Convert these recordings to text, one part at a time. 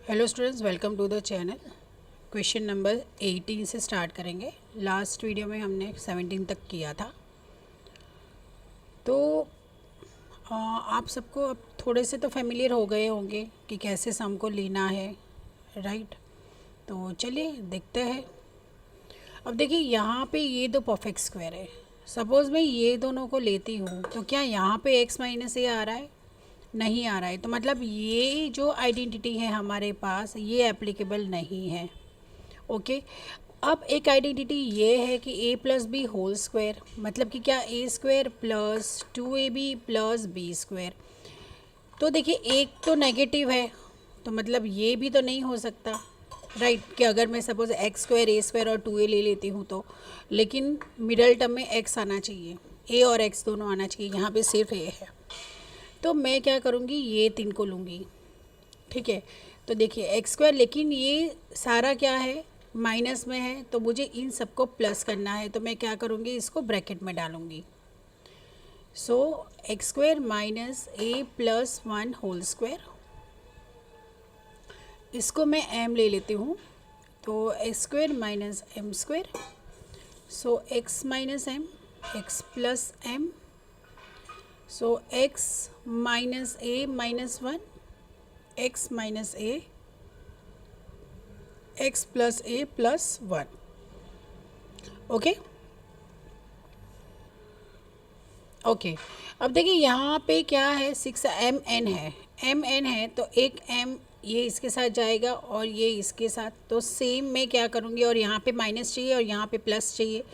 Hello students, welcome to the channel. Question number 18 से start करेंगे। Last video में हमने 17 तक किया था। तो आप सबको अब थोड़े से तो फेमिलियर हो गए होंगे कि कैसे सम को लेना है, राइट। तो चलिए देखते हैं। अब देखिए, यहाँ पे ये दो परफेक्ट स्क्वायर है। सपोज़ मैं ये दोनों को लेती हूँ तो क्या यहाँ पे x माइनस ए आ रहा है? नहीं आ रहा है। तो मतलब ये जो आइडेंटिटी है हमारे पास, ये एप्लीकेबल नहीं है। ओके। अब एक आइडेंटिटी ये है कि a plus B whole square, मतलब कि क्या a square plus 2ab plus B square. तो देखिए, एक तो नेगेटिव है, तो मतलब ये भी तो नहीं हो सकता, राइट। कि अगर मैं सपोज एक्स स्क्वायर ए स्क्वायर और 2a ले लेती हूँ तो, लेकिन मिडल टर्म में x आना चाहिए, a और x दोनों आना चाहिए। यहाँ पे सिर्फ a है। तो मैं क्या करूँगी, ये 3 को लूँगी, ठीक है। तो देखिए एक्स स्क्वायर, लेकिन ये सारा क्या है, माइनस में है, तो मुझे इन सबको प्लस करना है। तो मैं क्या करूँगी, इसको ब्रैकेट में डालूँगी। So x square minus a plus 1 whole square, इसको मैं m ले लेती हूँ। तो x square minus m square, so x minus m, x plus m, so x minus a minus 1, x minus a, x plus a plus 1। Okay okay. अब देखिए यहाँ पे क्या है, 6mn है, mn है, तो एक m ये इसके साथ जाएगा और ये इसके साथ। तो सेम मैं क्या करूँगी, और यहाँ पे माइनस चाहिए और यहाँ पे प्लस चाहिए,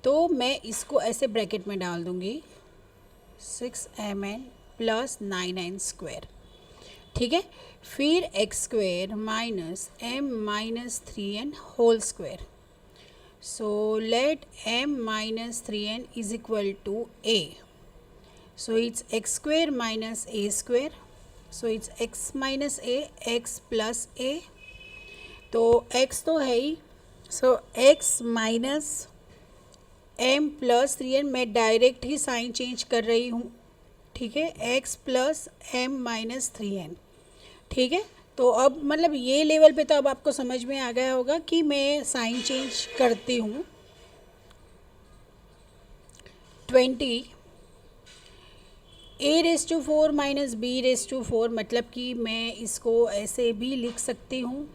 तो मैं इसको ऐसे ब्रैकेट में डाल दूँगी, 6mn प्लस 9n स्क्वायर, ठीक है। फिर X square minus m minus 3n whole square. So let m minus 3n is equal to a. So it's x square minus a square. So it's x minus a, x plus a. तो x तो है ही, so x minus m plus 3n, मैं direct ही sign change कर रही हूँ, ठीक है। x plus m minus 3n, ठीक है। तो अब मतलब ये लेवल पे तो अब आपको समझ में आ गया होगा कि मैं साइन चेंज करती हूँ। 20 a⁴ माइनस b⁴, मतलब कि मैं इसको ऐसे भी लिख सकती हूँ,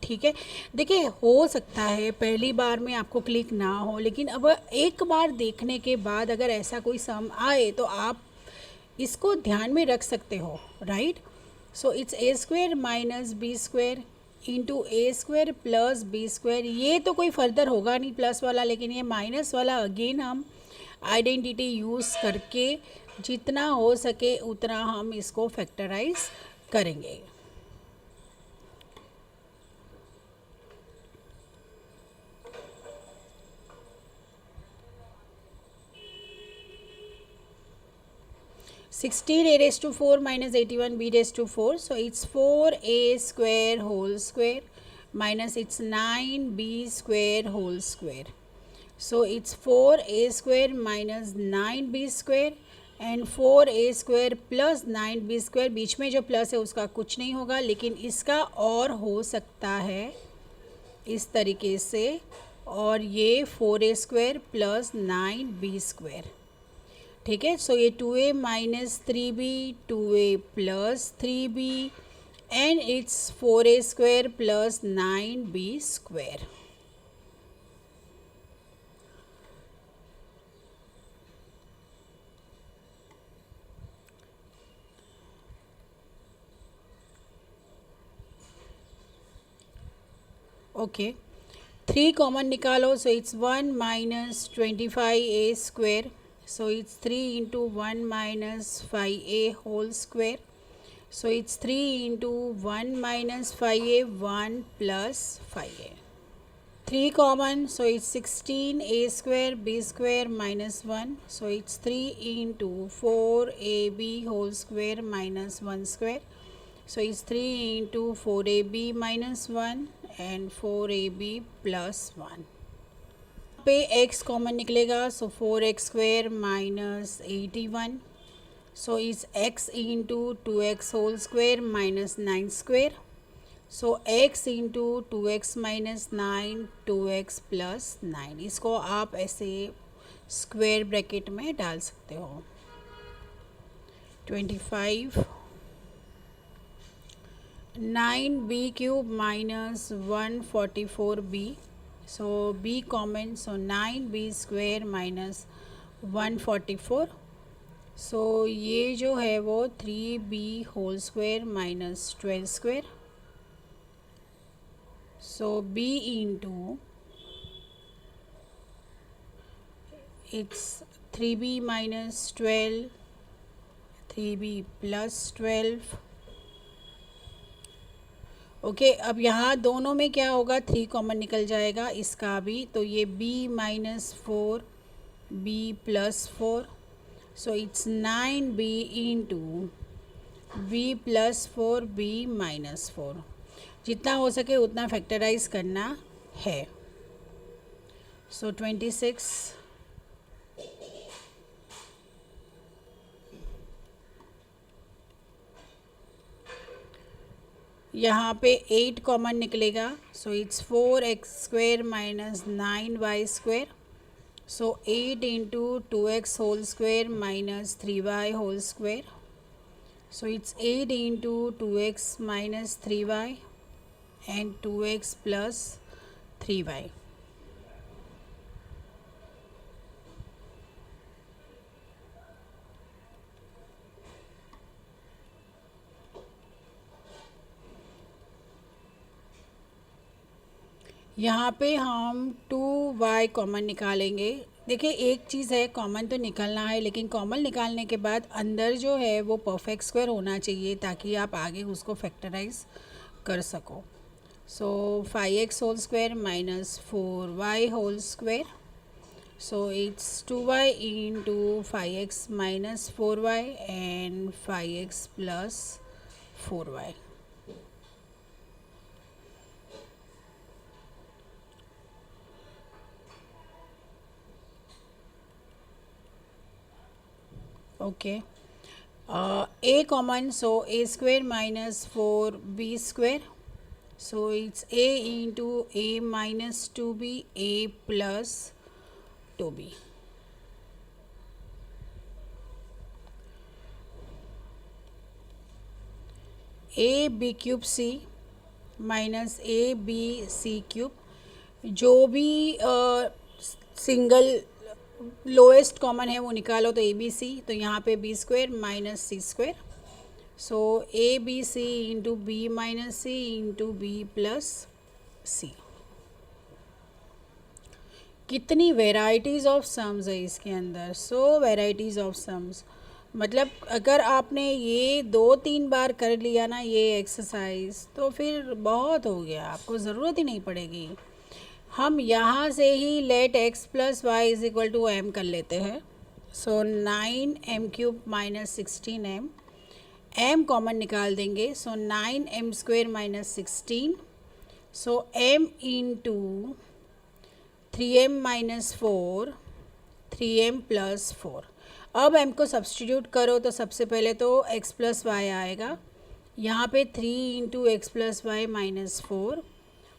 ठीक है। देखिए, हो सकता है पहली बार में आपको क्लिक ना हो, लेकिन अब एक बार देखने के बाद अगर ऐसा कोई सम आए तो आप इसको ध्यान में रख सकते हो, right. So it's A square minus B square into A square plus B square. ये तो कोई फर्दर होगा नहीं प्लस वाला, लेकिन ये माइनस वाला अगेन हम आइडेंटिटी यूज़ करके जितना हो सके उतना हम इसको फैक्टराइज करेंगे। Sixteen a⁴ minus 81 b⁴, so it's 4a square whole square minus it's 9b square whole square. So it's 4a square minus 9b square and 4a square plus 9b square. बीच में जो प्लस है उसका कुछ नहीं होगा, लेकिन इसका और हो सकता है इस तरीके से, और ये 4a square plus 9b square, ठीक है। सो ये 2a minus 3b, 2a plus 3b and it's 4a square plus 9b square. Okay, 3 common निकालो, so it's 1 minus 25a square, so it's 3 into 1 minus 5a whole square, so it's 3 into 1 minus 5a 1 plus 5a। 3 common, so it's 16a square b square minus 1, so it's 3 into 4ab whole square minus 1 square, so it's 3 into 4ab minus 1 and 4ab plus 1 पे x common निकलेगा, सो 4x square minus 81, so इस x into 2x whole square minus 9 square, so x into 2x minus 9 2x plus 9, इसको आप ऐसे square bracket में डाल सकते हो। 25 9b cube minus 144b, so b common, so 9b square minus 144, so ये जो है वो 3b whole square minus 12 square, so b into it's 3b minus 12 3b plus 12। Okay, अब यहाँ दोनों में क्या होगा, 3 कॉमन निकल जाएगा, इसका भी, तो ये b minus 4 b plus 4, so it's 9b into b plus 4 b minus 4। जितना हो सके उतना फैक्टराइज करना है। सो 26 यहाँ पे 8 कॉमन निकलेगा, so it's 4x square minus 9y square, so 8 into 2x whole square minus 3y whole square, so it's 8 into 2x minus 3y and 2x plus 3y। यहाँ पे हम 2y कॉमन निकालेंगे। देखिए एक चीज़ है, कॉमन तो निकालना है, लेकिन कॉमन निकालने के बाद अंदर जो है वो परफेक्ट स्क्वायर होना चाहिए ताकि आप आगे उसको फैक्टराइज कर सको। So 5x whole square minus 4y whole square, so it's 2y into 5x minus 4y and 5x plus 4y। Okay, a common, so a square minus 4b square, so it's a into a minus 2b a plus 2b। a b cube c minus a b c cube, जो भी single lowest common है वो निकालो, तो ए b सी, तो यहाँ पे b square minus c square, so a b c into b minus c into b plus c. कितनी वेराइटीज़ ऑफ सम्स है इसके अंदर, सो वेराइटीज़ ऑफ सम्स, मतलब अगर आपने ये 2-3 बार कर लिया ना ये एक्सरसाइज, तो फिर बहुत हो गया, आपको ज़रूरत ही नहीं पड़ेगी। हम यहाँ से ही let x plus y is equal to m कर लेते हैं। So 9m cube minus 16m, m common निकाल देंगे, so 9m square minus 16, so m into 3m minus 4 3m plus 4। अब m को सब्सटीट्यूट करो तो सबसे पहले तो x प्लस वाई आएगा, यहाँ पे 3 into X plus Y minus 4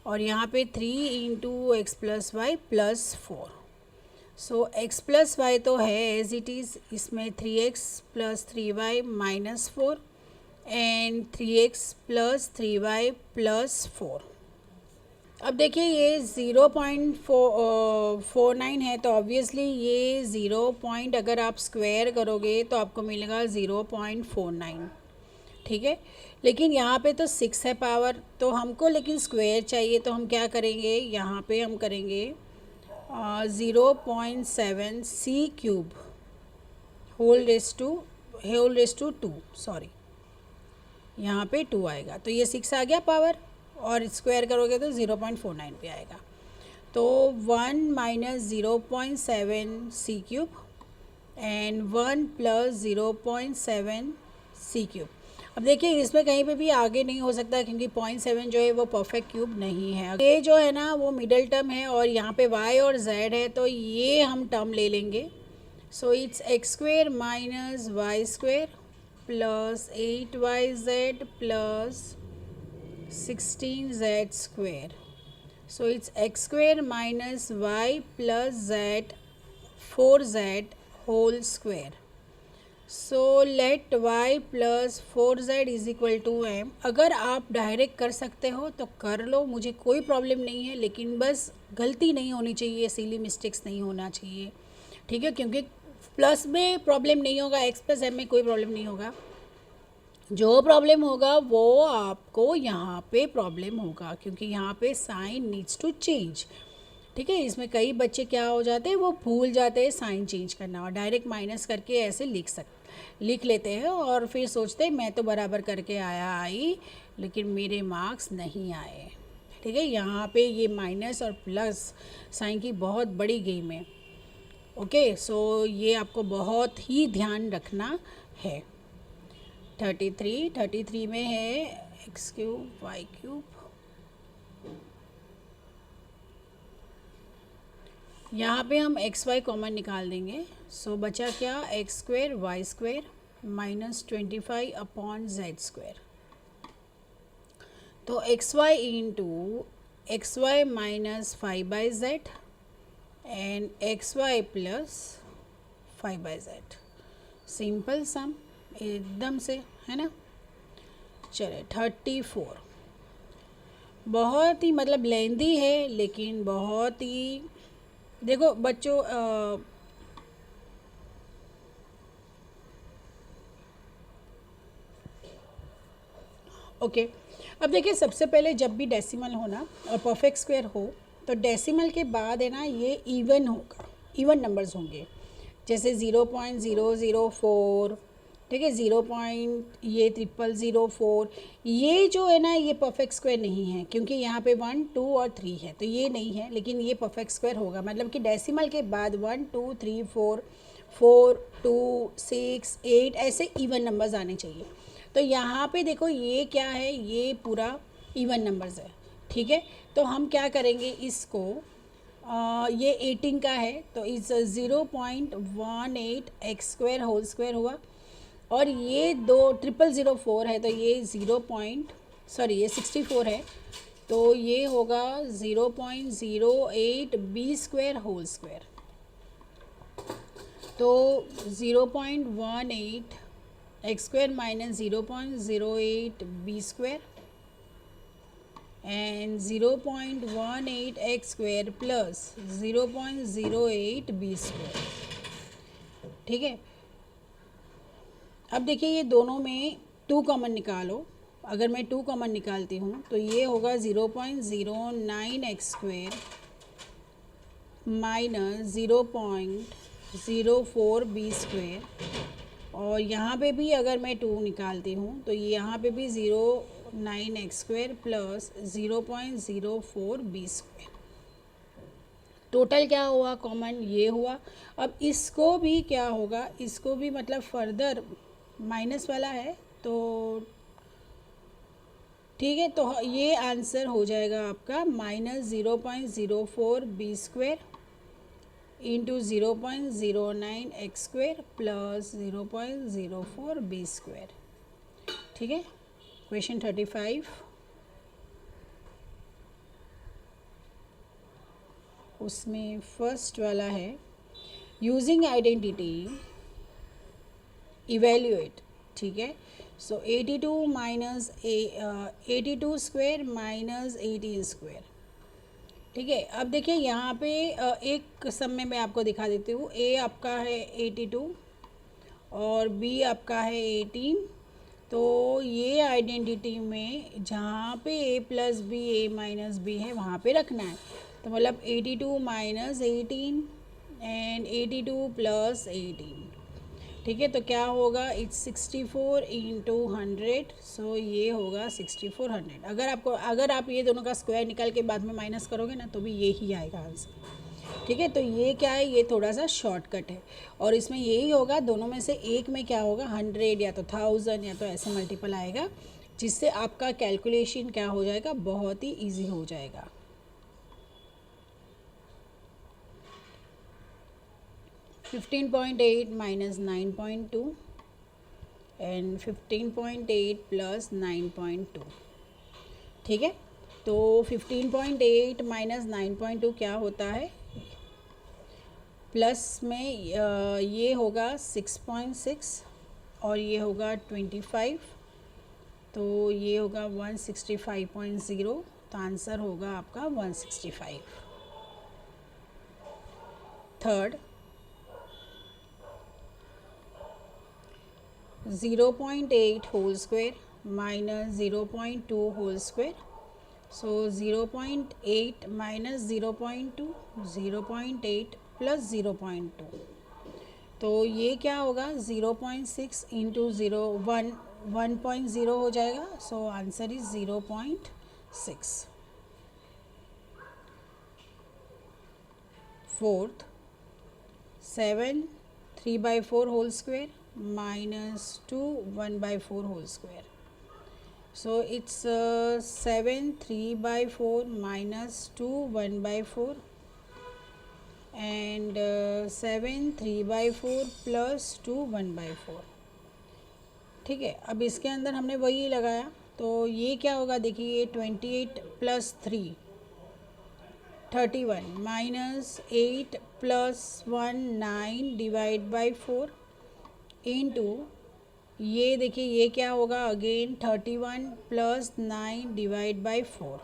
और यहाँ पे 3 into X plus Y plus 4। So X plus Y तो है एज इट इज़, इसमें 3x plus 3y minus 4 and 3x plus 3y plus 4। अब देखिए ये 0.49 है, तो ऑब्वियसली ये 0 पॉइंट अगर आप स्क्वायर करोगे तो आपको मिलेगा 0.49, ठीक है। लेकिन यहाँ पे तो 6 है पावर, तो हमको लेकिन स्क्वायर चाहिए, तो हम क्या करेंगे, यहाँ पे हम करेंगे 0.7 सी cube whole raise to 2, sorry यहाँ पे 2 आएगा, तो ये 6 आ गया पावर, और स्क्वायर करोगे तो 0.49 पे आएगा। तो 1 minus 0.7 C cube and 1 plus 0.7 C cube. अब देखिए इसमें कहीं पे भी आगे नहीं हो सकता क्योंकि 0.7 जो है वो परफेक्ट क्यूब नहीं है। ये जो है ना वो मिडल टर्म है और यहाँ पे y और z है, तो ये हम टर्म ले लेंगे। So it's X square minus Y square plus 8yz plus 16z². So it's x² minus y plus z 4z whole square. So let y plus 4z is equal to m. अगर आप direct कर सकते हो तो कर लो, मुझे कोई problem नहीं है, लेकिन बस गलती नहीं होनी चाहिए, सिली मिस्टेक्स नहीं होना चाहिए, ठीक है, क्योंकि प्लस में प्रॉब्लम नहीं होगा, x प्लस m में कोई प्रॉब्लम नहीं होगा. जो प्रॉब्लम होगा वो आपको यहाँ पे प्रॉब्लम होगा, क्योंकि यहाँ पे साइन नीड्स टू चेंज. ठीक है, इसमें कई बच्चे क्या हो जाते हैं, वो भूल जाते हैं साइन चेंज करना और डायरेक्ट माइनस करके ऐसे लिख लेते हैं और फिर सोचते हैं मैं तो बराबर करके आई, लेकिन मेरे मार्क्स नहीं आए. ठीक है, यहाँ पे ये माइनस और प्लस साइन की बहुत बड़ी गेम है. ओके, सो ये आपको बहुत ही ध्यान रखना है. 33 में है x³ y³. यहाँ पे हम xy कॉमन निकाल देंगे. सो बचा क्या, x² y² minus 25 upon z². तो xy into xy minus 5/z and xy plus 5/z. Simple सम एकदम से, है ना. चले 34. बहुत ही मतलब लेंदी है, लेकिन बहुत ही, देखो बच्चों ओके. अब देखिए, सबसे पहले जब भी डेसिमल हो ना और परफेक्ट स्क्वायर हो तो डेसिमल के बाद है ना ये इवन होगा, इवन नंबर्स होंगे. जैसे 0.004, ठीक है, 0.0004, ये जो है ना ये परफेक्ट स्क्वायर नहीं है, क्योंकि यहाँ पे 1 2 और 3 है, तो ये नहीं है, लेकिन ये परफेक्ट स्क्वायर होगा. मतलब कि डेसिमल के बाद 1 2 3 4 4 2 6 8 ऐसे इवन नंबर्स आने चाहिए. तो यहाँ पे देखो ये क्या है, ये पूरा इवन नंबर्स है. ठीक है, तो हम क्या करेंगे इसको, ये 18 का है तो इस 0.18 x² होल स्क्वायर हुआ. और ये 0.0004 है तो ये ये 64 है, तो ये होगा 0.08 b² होल स्क्वायर. तो 0.18 x² minus 0.08 b² and 0.18 x² plus 0.08 b². ठीक है, अब देखिए ये दोनों में 2 कॉमन निकालो. अगर मैं 2 कॉमन निकालती हूँ तो ये होगा 0.09 x² माइनस 0.04 b². और यहाँ पे भी अगर मैं 2 निकालती हूँ तो यहाँ पे भी 0.9 x² प्लस 0.04 b². टोटल क्या हुआ, कॉमन ये हुआ. अब इसको भी क्या होगा, इसको भी मतलब फर्दर माइनस वाला है, तो ठीक है, तो ये आंसर हो जाएगा आपका minus 0.04 b² into 0.09 x² plus 0.04 b². ठीक है, क्वेश्चन 35. उसमें फर्स्ट वाला है यूजिंग आइडेंटिटी इवेल्यूएट. ठीक है, सो 82 माइनस 82² माइनस 18². ठीक है, अब देखिए यहाँ पे एक सम में मैं आपको दिखा देती हूँ. ए आपका है 82 और बी आपका है 18. तो ये आइडेंटिटी में जहाँ पे ए प्लस बी ए माइनस बी है वहाँ पे रखना है. तो मतलब 82 माइनस 18 एंड 82 प्लस 18. ठीक है, तो क्या होगा, इट्स 64 इंटू 100. सो ये होगा 6400. अगर आप ये दोनों का स्क्वायर निकाल के बाद में माइनस करोगे ना तो भी ये ही आएगा आंसर. ठीक है, तो ये क्या है, ये थोड़ा सा शॉर्टकट है और इसमें यही होगा, दोनों में से एक में क्या होगा 100 या तो 1000 या तो ऐसे मल्टीपल आएगा, जिससे आपका कैलकुलेशन क्या हो जाएगा, बहुत ही ईजी हो जाएगा. 15.8 माइनस 9.2 एंड 15.8 प्लस 9.2. ठीक है। तो 15.8 माइनस 9.2 क्या होता है, प्लस में ये होगा 6.6 और ये होगा 25, तो ये होगा 165.0, तो आंसर होगा आपका 165। Third, 0.8 whole square minus 0.2 whole square, so 0.8 minus 0.2, 0.8 plus 0.2, तो ये क्या होगा 0.6 इंटू 1.0 हो जाएगा, so answer is 0.6। Fourth, 7 3/4 whole square minus 2 1/4 whole square. So it's 7 3/4 minus 2 1/4 and 7 3/4 plus 2 1/4। ठीक है, अब इसके अंदर हमने वही लगाया, तो ये क्या होगा देखिए, 28 plus 3 31 minus 8 plus 1 9 divide by 4 into ये देखिए ये क्या होगा अगेन 31 प्लस 9 डिवाइड बाई 4।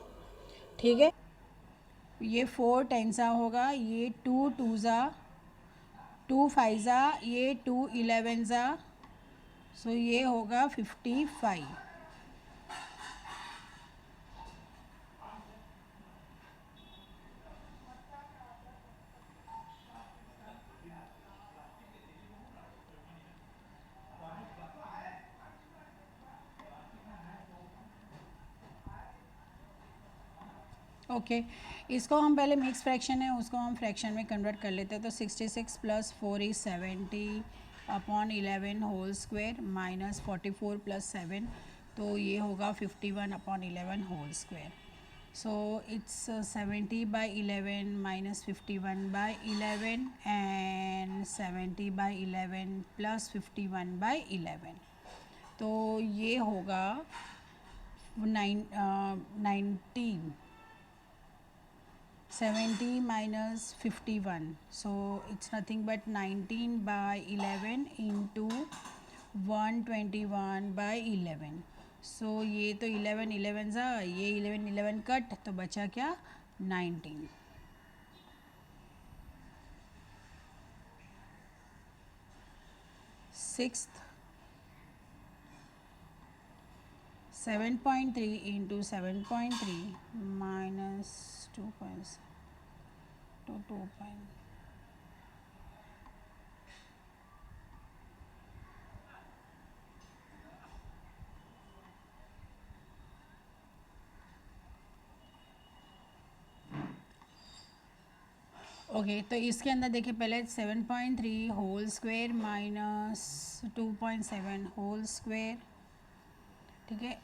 ठीक है, ये 4 10 होगा, ये 2 2 2 5 ये 2 11 सो ये होगा 55। ओके इसको हम पहले मिक्स फ्रैक्शन है उसको हम फ्रैक्शन में कन्वर्ट कर लेते हैं, तो 66 plus 4 is 70 upon 11 whole square minus 44 plus 7, तो ये होगा 51 upon 11 whole square. So it's 70 by 11 minus 51 by 11 and 70 by 11 plus 51 by 11, तो ये होगा 19 70 minus 51, so it's nothing but 19 by 11 into 121 by 11, so ये तो 11 11 ज़ा ये 11 11 कट, तो बचा क्या 19। Sixth 7.3 into 7.3 minus 2.2 2. ओके तो इसके अंदर देखिए पहले 7.3 whole square minus 2.7 whole square, ठीक है,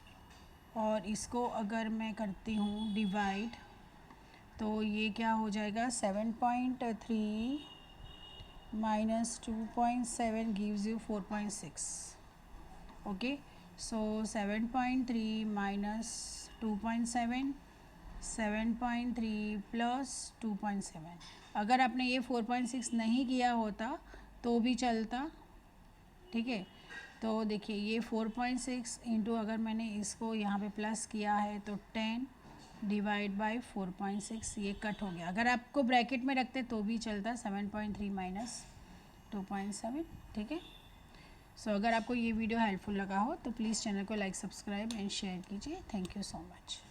और इसको अगर मैं करती हूँ डिवाइड, तो ये क्या हो जाएगा 7.3 minus 2.7 gives you 4.6। Okay so 7.3 minus 2.7 7.3 plus 2.7, अगर आपने ये 4.6 नहीं किया होता तो भी चलता, ठीक है। तो देखिए ये 4.6 इंटू अगर मैंने इसको यहाँ पे प्लस किया है तो 10 डिवाइड बाई 4.6, ये कट हो गया, अगर आपको ब्रैकेट में रखते तो भी चलता 7.3 माइनस 2.7, ठीक है। सो अगर आपको ये वीडियो हेल्पफुल लगा हो तो प्लीज़ चैनल को लाइक सब्सक्राइब एंड शेयर कीजिए। Thank you so much.